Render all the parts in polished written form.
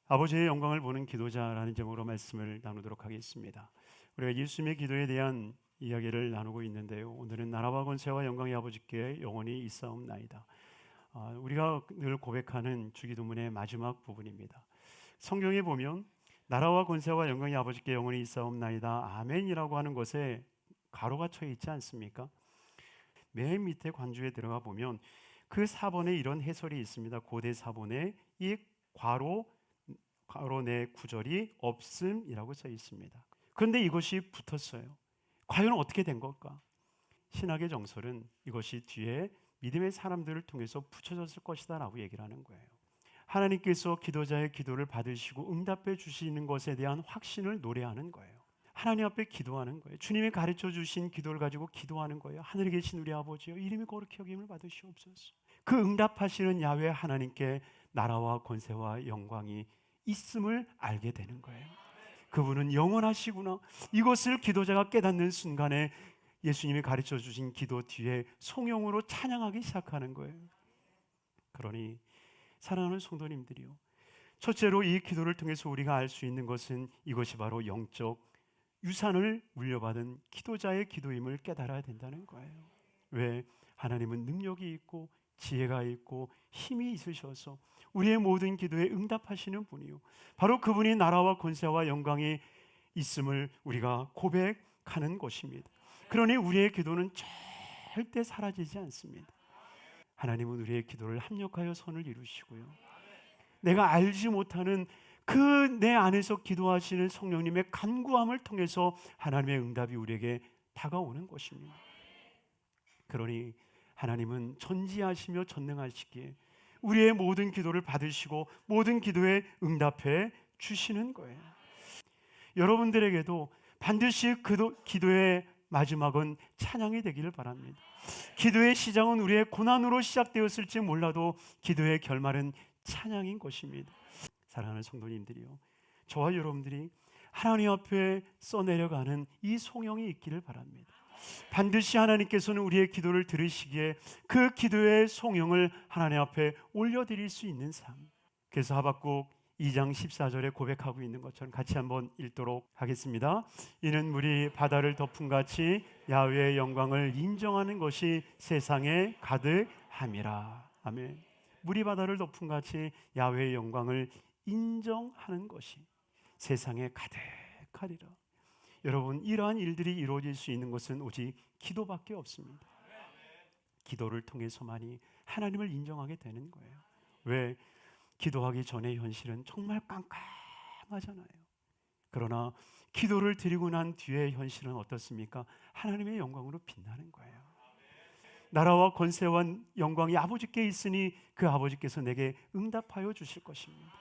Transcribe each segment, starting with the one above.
아버지의 영광을 보는 기도자라는 제목으로 말씀을 나누도록 하겠습니다. 우리가 예수님의 기도에 대한 이야기를 나누고 있는데요. 오늘은 나라와 권세와 영광이 아버지께 영원히 있사옵나이다. 우리가 늘 고백하는 주기도문의 마지막 부분입니다. 성경에 보면 나라와 권세와 영광이 아버지께 영원히 있사옵나이다 아멘이라고 하는 것에 가로가 쳐 있지 않습니까? 맨 밑에 관주에 들어가 보면 그 사본에 이런 해설이 있습니다. 고대 사본에 이 괄호 내 구절이 없음이라고 써 있습니다. 그런데 이것이 붙었어요. 과연 어떻게 된 걸까? 신학의 정설은 이것이 뒤에 믿음의 사람들을 통해서 붙여졌을 것이다 라고 얘기를 하는 거예요. 하나님께서 기도자의 기도를 받으시고 응답해 주시는 것에 대한 확신을 노래하는 거예요. 하나님 앞에 기도하는 거예요. 주님이 가르쳐 주신 기도를 가지고 기도하는 거예요. 하늘에 계신 우리 아버지여, 이름이 거룩히 여김을 받으시옵소서. 그 응답하시는 야훼 하나님께 나라와 권세와 영광이 있음을 알게 되는 거예요. 그분은 영원하시구나. 이것을 기도자가 깨닫는 순간에 예수님이 가르쳐 주신 기도 뒤에 송영으로 찬양하기 시작하는 거예요. 그러니 사랑하는 성도님들이요, 첫째로 이 기도를 통해서 우리가 알 수 있는 것은 이것이 바로 영적 유산을 물려받은 기도자의 기도임을 깨달아야 된다는 거예요. 왜? 하나님은 능력이 있고 지혜가 있고 힘이 있으셔서 우리의 모든 기도에 응답하시는 분이요, 바로 그분이 나라와 권세와 영광이 있음을 우리가 고백하는 것입니다. 그러니 우리의 기도는 절대 사라지지 않습니다. 하나님은 우리의 기도를 합력하여 선을 이루시고요, 내가 알지 못하는 그 내 안에서 기도하시는 성령님의 간구함을 통해서 하나님의 응답이 우리에게 다가오는 것입니다. 그러니 하나님은 전지하시며 전능하시기에 우리의 모든 기도를 받으시고 모든 기도에 응답해 주시는 거예요. 여러분들에게도 반드시 기도의 마지막은 찬양이 되기를 바랍니다. 기도의 시작은 우리의 고난으로 시작되었을지 몰라도 기도의 결말은 찬양인 것입니다. 사랑하는 성도님들이요, 저와 여러분들이 하나님 앞에 써내려가는 이 송영이 있기를 바랍니다. 반드시 하나님께서는 우리의 기도를 들으시기에 그 기도의 송영을 하나님 앞에 올려드릴 수 있는 삶. 그래서 하박국 2장 14절에 고백하고 있는 것처럼 같이 한번 읽도록 하겠습니다. 이는 물이 바다를 덮은 같이 야훼의 영광을 인정하는 것이 세상에 가득함이라. 아멘. 물이 바다를 덮은 같이 야훼의 영광을 인정하는 것이 세상에 가득하리라. 여러분, 이러한 일들이 이루어질 수 있는 것은 오직 기도밖에 없습니다. 기도를 통해서만이 하나님을 인정하게 되는 거예요. 왜? 기도하기 전의 현실은 정말 깜깜하잖아요. 그러나 기도를 드리고 난 뒤의 현실은 어떻습니까? 하나님의 영광으로 빛나는 거예요. 나라와 권세와 영광이 아버지께 있으니 그 아버지께서 내게 응답하여 주실 것입니다.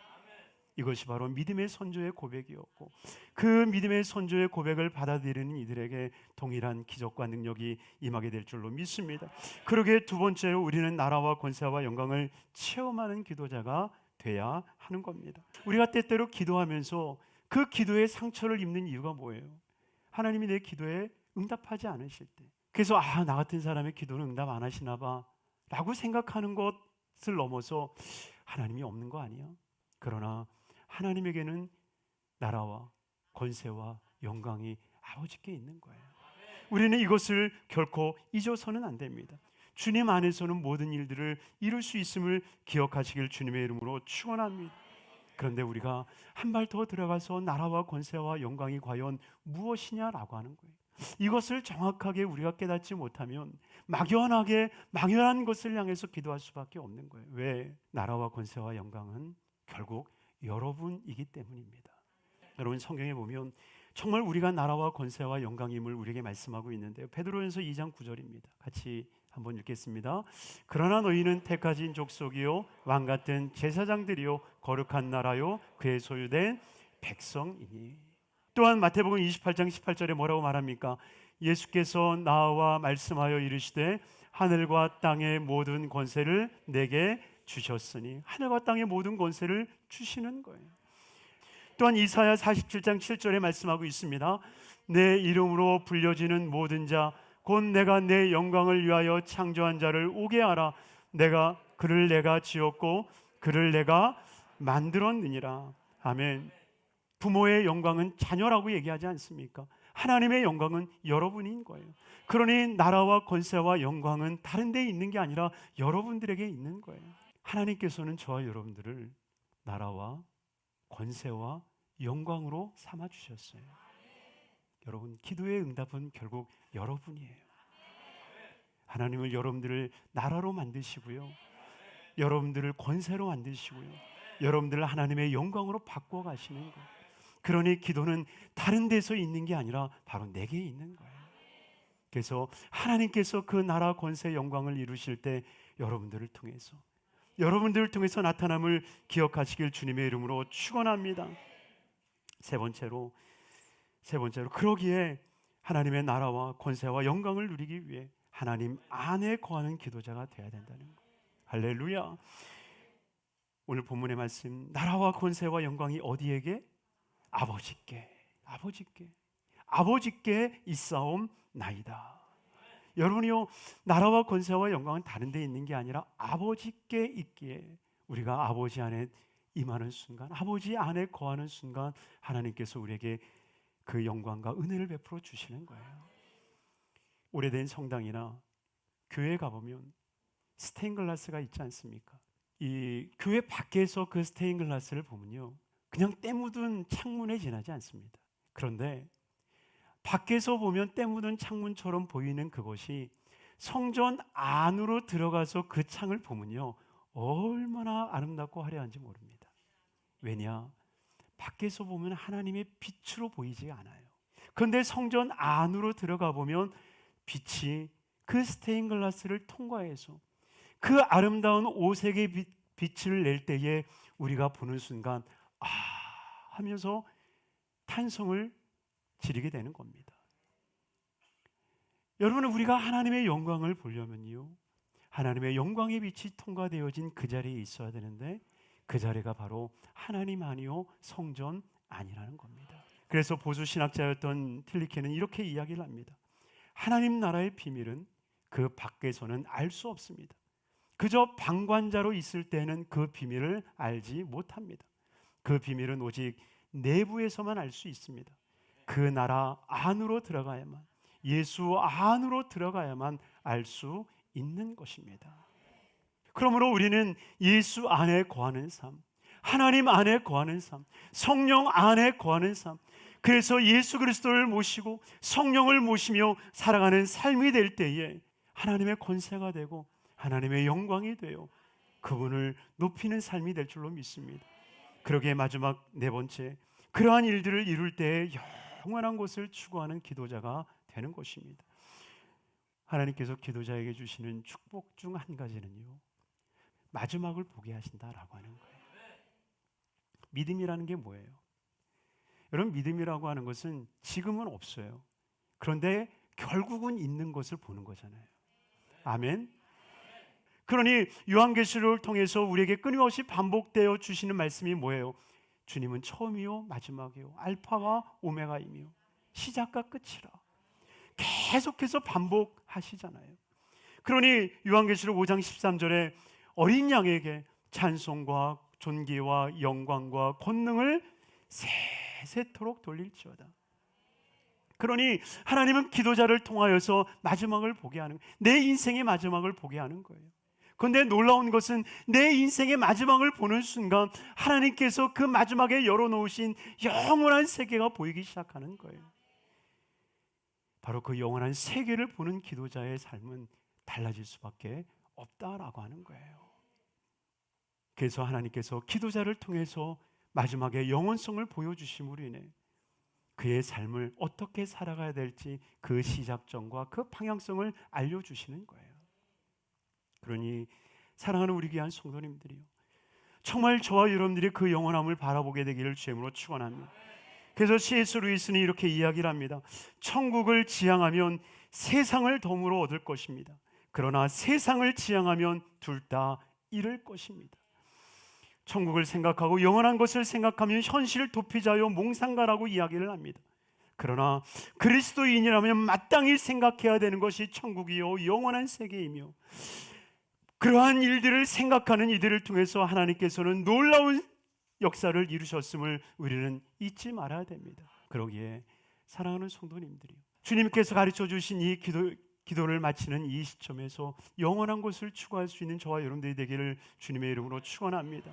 이것이 바로 믿음의 선조의 고백이었고, 그 믿음의 선조의 고백을 받아들이는 이들에게 동일한 기적과 능력이 임하게 될 줄로 믿습니다. 그러기에 두 번째로 우리는 나라와 권세와 영광을 체험하는 기도자가 돼야 하는 겁니다. 우리가 때때로 기도하면서 그 기도에 상처를 입는 이유가 뭐예요? 하나님이 내 기도에 응답하지 않으실 때, 그래서 나 같은 사람의 기도는 응답 안 하시나 봐 라고 생각하는 것을 넘어서 하나님이 없는 거 아니야? 그러나 하나님에게는 나라와 권세와 영광이 아버지께 있는 거예요. 우리는 이것을 결코 잊어서는 안 됩니다. 주님 안에서는 모든 일들을 이룰 수 있음을 기억하시길 주님의 이름으로 축원합니다. 그런데 우리가 한 발 더 들어가서 나라와 권세와 영광이 과연 무엇이냐라고 하는 거예요. 이것을 정확하게 우리가 깨닫지 못하면 막연한 것을 향해서 기도할 수밖에 없는 거예요. 왜? 나라와 권세와 영광은 결국 여러분이기 때문입니다. 여러분, 성경에 보면 정말 우리가 나라와 권세와 영광임을 우리에게 말씀하고 있는데요. 베드로전서 2장 9절입니다. 같이 한번 읽겠습니다. 그러나 너희는 택하신 족속이요 왕 같은 제사장들이요 거룩한 나라요 그의 소유된 백성이니. 또한 마태복음 28장 18절에 뭐라고 말합니까? 예수께서 나와 말씀하여 이르시되 하늘과 땅의 모든 권세를 내게 주셨으니, 하늘과 땅의 모든 권세를 주시는 거예요. 또한 이사야 47장 7절에 말씀하고 있습니다. 내 이름으로 불려지는 모든 자 곧 내가 내 영광을 위하여 창조한 자를 오게 하라. 그를 내가 지었고 그를 내가 만들었느니라. 아멘. 부모의 영광은 자녀라고 얘기하지 않습니까? 하나님의 영광은 여러분인 거예요. 그러니 나라와 권세와 영광은 다른 데에 있는 게 아니라 여러분들에게 있는 거예요. 하나님께서는 저와 여러분들을 나라와 권세와 영광으로 삼아 주셨어요. 여러분, 기도의 응답은 결국 여러분이에요. 하나님을 여러분들을 나라로 만드시고요, 여러분들을 권세로 만드시고요, 여러분들을 하나님의 영광으로 바꿔 가시는 거예요. 그러니 기도는 다른 데서 있는 게 아니라 바로 내게 있는 거예요. 그래서 하나님께서 그 나라 권세 영광을 이루실 때 여러분들을 통해서 나타남을 기억하시길 주님의 이름으로 축원합니다. 세 번째로 그러기에 하나님의 나라와 권세와 영광을 누리기 위해 하나님 안에 거하는 기도자가 되어야 된다는 거예요. 할렐루야. 오늘 본문의 말씀, 나라와 권세와 영광이 어디에게? 아버지께 있사옵나이다. 여러분이요, 나라와 권세와 영광은 다른 데 있는 게 아니라 아버지께 있기에 우리가 아버지 안에 임하는 순간, 아버지 안에 거하는 순간 하나님께서 우리에게 그 영광과 은혜를 베풀어 주시는 거예요. 오래된 성당이나 교회에 가보면 스테인글라스가 있지 않습니까? 이 교회 밖에서 그 스테인글라스를 보면요, 그냥 때 묻은 창문에 지나지 않습니다. 그런데 밖에서 보면 때 묻은 창문처럼 보이는 그것이 성전 안으로 들어가서 그 창을 보면요, 얼마나 아름답고 화려한지 모릅니다. 왜냐? 밖에서 보면 하나님의 빛으로 보이지 않아요. 그런데 성전 안으로 들어가 보면 빛이 그 스테인글라스를 통과해서 그 아름다운 오색의 빛을 낼 때에 우리가 보는 순간 아 하면서 탄성을 지르게 되는 겁니다. 여러분, 우리가 하나님의 영광을 보려면요, 하나님의 영광의 빛이 통과되어진 그 자리에 있어야 되는데 그 자리가 바로 하나님 아니요 성전 아니라는 겁니다. 그래서 보수 신학자였던 틸리케는 이렇게 이야기를 합니다. 하나님 나라의 비밀은 그 밖에서는 알 수 없습니다. 그저 방관자로 있을 때는 그 비밀을 알지 못합니다. 그 비밀은 오직 내부에서만 알 수 있습니다. 그 나라 안으로 들어가야만, 예수 안으로 들어가야만 알 수 있는 것입니다. 그러므로 우리는 예수 안에 거하는 삶, 하나님 안에 거하는 삶, 성령 안에 거하는 삶, 그래서 예수 그리스도를 모시고 성령을 모시며 살아가는 삶이 될 때에 하나님의 권세가 되고 하나님의 영광이 되어 그분을 높이는 삶이 될 줄로 믿습니다. 그러기에 마지막 네 번째, 그러한 일들을 이룰 때에 영원한 곳을 추구하는 기도자가 되는 것입니다. 하나님께서 기도자에게 주시는 축복 중 한 가지는요, 마지막을 보게 하신다라고 하는 거예요. 믿음이라는 게 뭐예요? 여러분, 믿음이라고 하는 것은 지금은 없어요. 그런데 결국은 있는 것을 보는 거잖아요. 아멘. 그러니 요한계시록을 통해서 우리에게 끊임없이 반복되어 주시는 말씀이 뭐예요? 주님은 처음이요 마지막이요 알파와 오메가이며 시작과 끝이라 계속해서 반복하시잖아요. 그러니 요한계시록 5장 13절에 어린 양에게 찬송과 존귀와 영광과 권능을 세세토록 돌릴지어다. 그러니 하나님은 기도자를 통하여서 마지막을 보게 하는, 내 인생의 마지막을 보게 하는 거예요. 그런데 놀라운 것은 내 인생의 마지막을 보는 순간 하나님께서 그 마지막에 열어놓으신 영원한 세계가 보이기 시작하는 거예요. 바로 그 영원한 세계를 보는 기도자의 삶은 달라질 수밖에 없다라고 하는 거예요. 그래서 하나님께서 기도자를 통해서 마지막에 영원성을 보여주심으로 인해 그의 삶을 어떻게 살아가야 될지 그 시작점과 그 방향성을 알려주시는 거예요. 그러니 사랑하는 우리 귀한 성도님들이요, 정말 저와 여러분들이 그 영원함을 바라보게 되기를 주님으로 축원합니다. 그래서 C.S. 루이스는 이렇게 이야기를 합니다. 천국을 지향하면 세상을 덤으로 얻을 것입니다. 그러나 세상을 지향하면 둘 다 잃을 것입니다. 천국을 생각하고 영원한 것을 생각하면 현실 도피자요 몽상가라고 이야기를 합니다. 그러나 그리스도인이라면 마땅히 생각해야 되는 것이 천국이요 영원한 세계이며, 그러한 일들을 생각하는 이들을 통해서 하나님께서는 놀라운 역사를 이루셨음을 우리는 잊지 말아야 됩니다. 그러기에 사랑하는 성도님들이요, 주님께서 가르쳐 주신 이 기도를 마치는 이 시점에서 영원한 것을 추구할 수 있는 저와 여러분들이 되기를 주님의 이름으로 축원합니다.